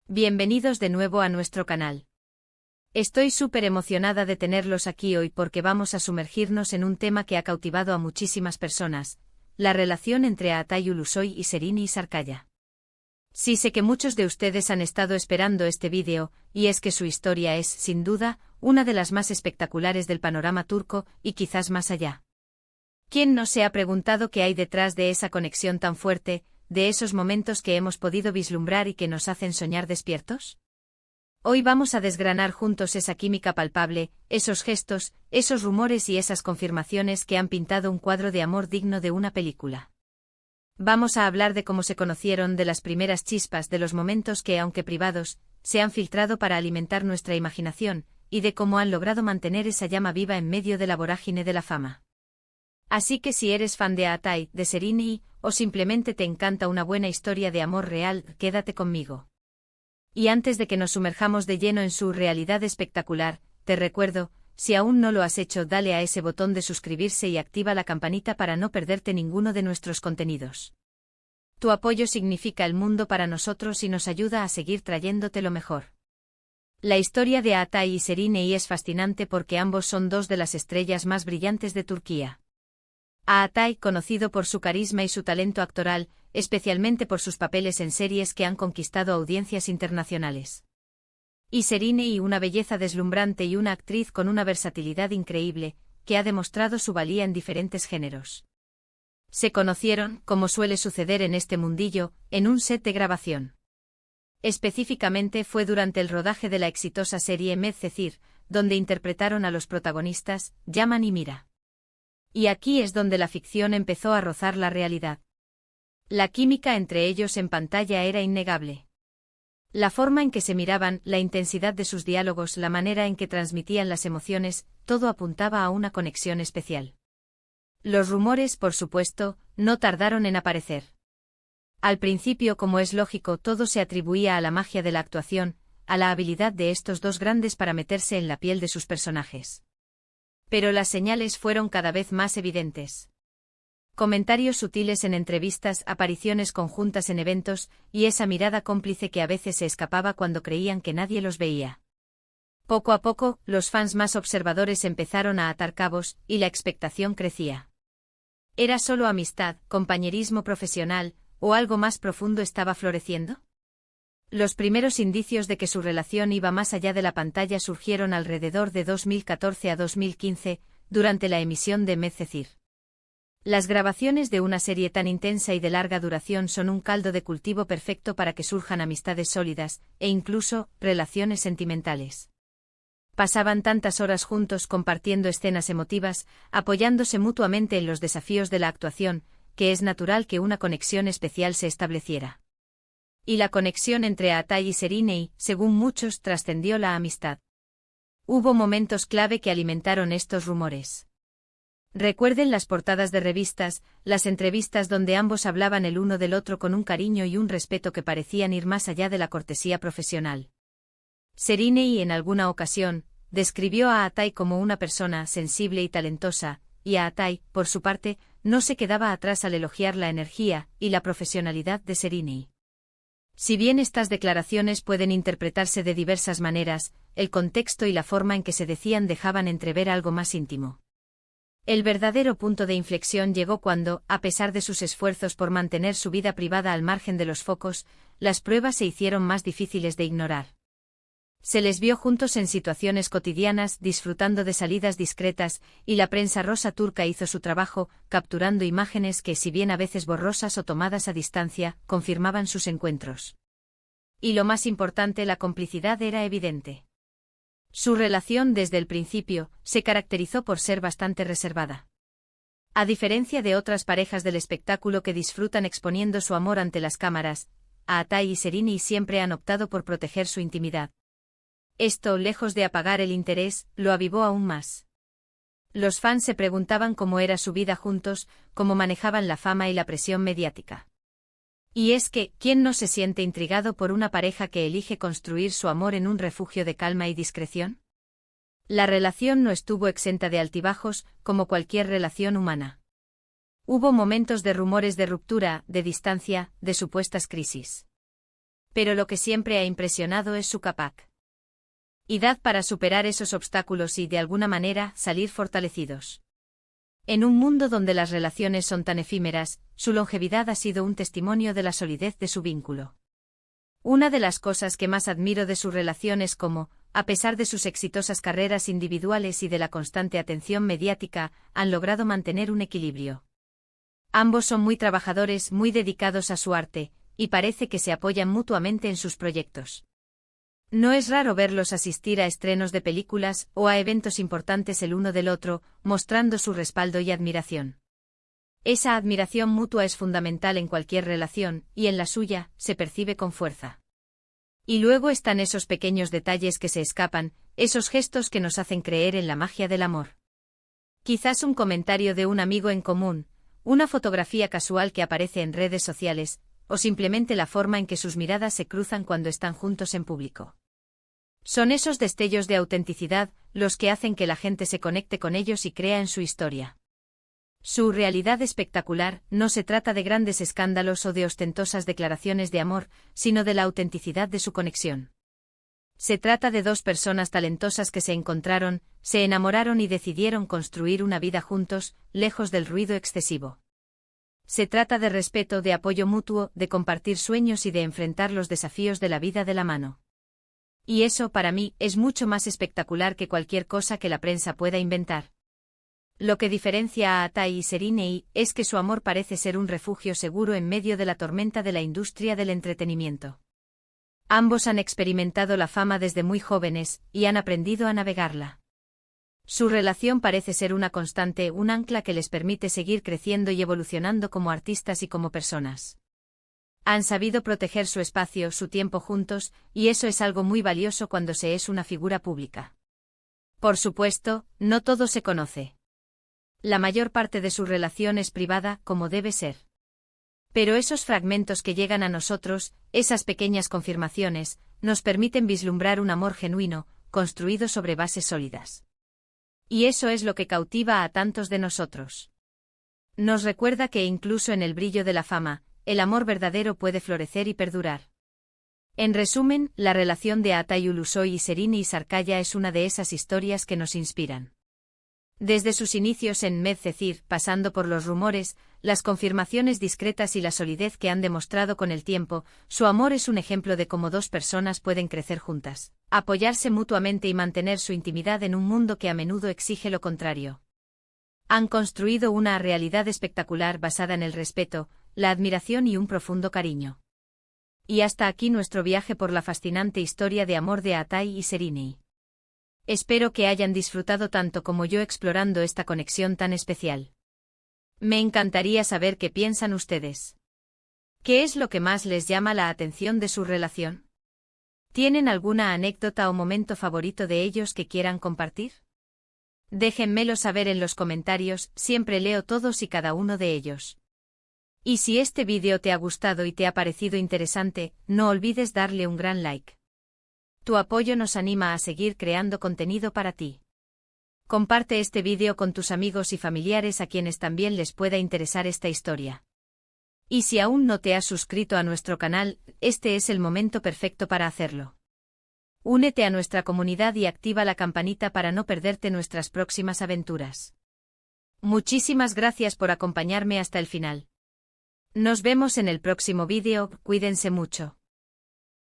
Bienvenidos de nuevo a nuestro canal. Estoy súper emocionada de tenerlos aquí hoy porque vamos a sumergirnos en un tema que ha cautivado a muchísimas personas, la relación entre Aatay Ulusoy y Serini Sarkaya. Sí, sé que muchos de ustedes han estado esperando este vídeo, y es que su historia es, sin duda, una de las más espectaculares del panorama turco, y quizás más allá. ¿Quién no se ha preguntado qué hay detrás de esa conexión tan fuerte, de esos momentos que hemos podido vislumbrar y que nos hacen soñar despiertos? Hoy vamos a desgranar juntos esa química palpable, esos gestos, esos rumores y esas confirmaciones que han pintado un cuadro de amor digno de una película. Vamos a hablar de cómo se conocieron, de las primeras chispas, de los momentos que, aunque privados, se han filtrado para alimentar nuestra imaginación, y de cómo han logrado mantener esa llama viva en medio de la vorágine de la fama. Así que si eres fan de Aatay, de Serini, o simplemente te encanta una buena historia de amor real, quédate conmigo. Y antes de que nos sumerjamos de lleno en su realidad espectacular, te recuerdo, si aún no lo has hecho, dale a ese botón de suscribirse y activa la campanita para no perderte ninguno de nuestros contenidos. Tu apoyo significa el mundo para nosotros y nos ayuda a seguir trayéndote lo mejor. La historia de Aatay y Serini es fascinante porque ambos son dos de las estrellas más brillantes de Turquía. Aatay, conocido por su carisma y su talento actoral, especialmente por sus papeles en series que han conquistado audiencias internacionales. Y Serini, una belleza deslumbrante y una actriz con una versatilidad increíble, que ha demostrado su valía en diferentes géneros. Se conocieron, como suele suceder en este mundillo, en un set de grabación. Específicamente fue durante el rodaje de la exitosa serie Medcezir, donde interpretaron a los protagonistas, Yaman y Mira. Y aquí es donde la ficción empezó a rozar la realidad. La química entre ellos en pantalla era innegable. La forma en que se miraban, la intensidad de sus diálogos, la manera en que transmitían las emociones, todo apuntaba a una conexión especial. Los rumores, por supuesto, no tardaron en aparecer. Al principio, como es lógico, todo se atribuía a la magia de la actuación, a la habilidad de estos dos grandes para meterse en la piel de sus personajes. Pero las señales fueron cada vez más evidentes. Comentarios sutiles en entrevistas, apariciones conjuntas en eventos, y esa mirada cómplice que a veces se escapaba cuando creían que nadie los veía. Poco a poco, los fans más observadores empezaron a atar cabos, y la expectación crecía. ¿Era solo amistad, compañerismo profesional, o algo más profundo estaba floreciendo? Los primeros indicios de que su relación iba más allá de la pantalla surgieron alrededor de 2014 a 2015, durante la emisión de Medcezir. Las grabaciones de una serie tan intensa y de larga duración son un caldo de cultivo perfecto para que surjan amistades sólidas, e incluso, relaciones sentimentales. Pasaban tantas horas juntos compartiendo escenas emotivas, apoyándose mutuamente en los desafíos de la actuación, que es natural que una conexión especial se estableciera. Y la conexión entre Aatay y Serini, según muchos, trascendió la amistad. Hubo momentos clave que alimentaron estos rumores. Recuerden las portadas de revistas, las entrevistas donde ambos hablaban el uno del otro con un cariño y un respeto que parecían ir más allá de la cortesía profesional. Serini, en alguna ocasión, describió a Aatay como una persona sensible y talentosa, y Aatay, por su parte, no se quedaba atrás al elogiar la energía y la profesionalidad de Serini. Si bien estas declaraciones pueden interpretarse de diversas maneras, el contexto y la forma en que se decían dejaban entrever algo más íntimo. El verdadero punto de inflexión llegó cuando, a pesar de sus esfuerzos por mantener su vida privada al margen de los focos, las pruebas se hicieron más difíciles de ignorar. Se les vio juntos en situaciones cotidianas, disfrutando de salidas discretas, y la prensa rosa turca hizo su trabajo, capturando imágenes que, si bien a veces borrosas o tomadas a distancia, confirmaban sus encuentros. Y lo más importante, la complicidad era evidente. Su relación desde el principio se caracterizó por ser bastante reservada. A diferencia de otras parejas del espectáculo que disfrutan exponiendo su amor ante las cámaras, Aatay y Serini siempre han optado por proteger su intimidad. Esto, lejos de apagar el interés, lo avivó aún más. Los fans se preguntaban cómo era su vida juntos, cómo manejaban la fama y la presión mediática. Y es que, ¿quién no se siente intrigado por una pareja que elige construir su amor en un refugio de calma y discreción? La relación no estuvo exenta de altibajos, como cualquier relación humana. Hubo momentos de rumores de ruptura, de distancia, de supuestas crisis. pero lo que siempre ha impresionado es su capacidad para superar esos obstáculos y, de alguna manera, salir fortalecidos. En un mundo donde las relaciones son tan efímeras, su longevidad ha sido un testimonio de la solidez de su vínculo. Una de las cosas que más admiro de su relación es cómo, a pesar de sus exitosas carreras individuales y de la constante atención mediática, han logrado mantener un equilibrio. Ambos son muy trabajadores, muy dedicados a su arte, y parece que se apoyan mutuamente en sus proyectos. No es raro verlos asistir a estrenos de películas o a eventos importantes el uno del otro, mostrando su respaldo y admiración. Esa admiración mutua es fundamental en cualquier relación, y en la suya, se percibe con fuerza. Y luego están esos pequeños detalles que se escapan, esos gestos que nos hacen creer en la magia del amor. Quizás un comentario de un amigo en común, una fotografía casual que aparece en redes sociales, o simplemente la forma en que sus miradas se cruzan cuando están juntos en público. Son esos destellos de autenticidad los que hacen que la gente se conecte con ellos y crea en su historia. Su realidad espectacular no se trata de grandes escándalos o de ostentosas declaraciones de amor, sino de la autenticidad de su conexión. Se trata de dos personas talentosas que se encontraron, se enamoraron y decidieron construir una vida juntos, lejos del ruido excesivo. Se trata de respeto, de apoyo mutuo, de compartir sueños y de enfrentar los desafíos de la vida de la mano. Y eso, para mí, es mucho más espectacular que cualquier cosa que la prensa pueda inventar. Lo que diferencia a Atai y Serinei es que su amor parece ser un refugio seguro en medio de la tormenta de la industria del entretenimiento. Ambos han experimentado la fama desde muy jóvenes, y han aprendido a navegarla. Su relación parece ser una constante, un ancla que les permite seguir creciendo y evolucionando como artistas y como personas. Han sabido proteger su espacio, su tiempo juntos, y eso es algo muy valioso cuando se es una figura pública. Por supuesto, no todo se conoce. La mayor parte de su relación es privada, como debe ser. Pero esos fragmentos que llegan a nosotros, esas pequeñas confirmaciones, nos permiten vislumbrar un amor genuino, construido sobre bases sólidas. Y eso es lo que cautiva a tantos de nosotros. Nos recuerda que incluso en el brillo de la fama, el amor verdadero puede florecer y perdurar. En resumen, la relación de Atai Ulusoy y Serinei Sarkaya es una de esas historias que nos inspiran. Desde sus inicios en Medcezir, pasando por los rumores, las confirmaciones discretas y la solidez que han demostrado con el tiempo, su amor es un ejemplo de cómo dos personas pueden crecer juntas, apoyarse mutuamente y mantener su intimidad en un mundo que a menudo exige lo contrario. Han construido una realidad espectacular basada en el respeto, la admiración y un profundo cariño. Y hasta aquí nuestro viaje por la fascinante historia de amor de Atai y Serinei. Espero que hayan disfrutado tanto como yo explorando esta conexión tan especial. Me encantaría saber qué piensan ustedes. ¿Qué es lo que más les llama la atención de su relación? ¿Tienen alguna anécdota o momento favorito de ellos que quieran compartir? Déjenmelo saber en los comentarios, siempre leo todos y cada uno de ellos. Y si este vídeo te ha gustado y te ha parecido interesante, no olvides darle un gran like. Tu apoyo nos anima a seguir creando contenido para ti. Comparte este vídeo con tus amigos y familiares a quienes también les pueda interesar esta historia. Y si aún no te has suscrito a nuestro canal, este es el momento perfecto para hacerlo. Únete a nuestra comunidad y activa la campanita para no perderte nuestras próximas aventuras. Muchísimas gracias por acompañarme hasta el final. Nos vemos en el próximo vídeo, cuídense mucho.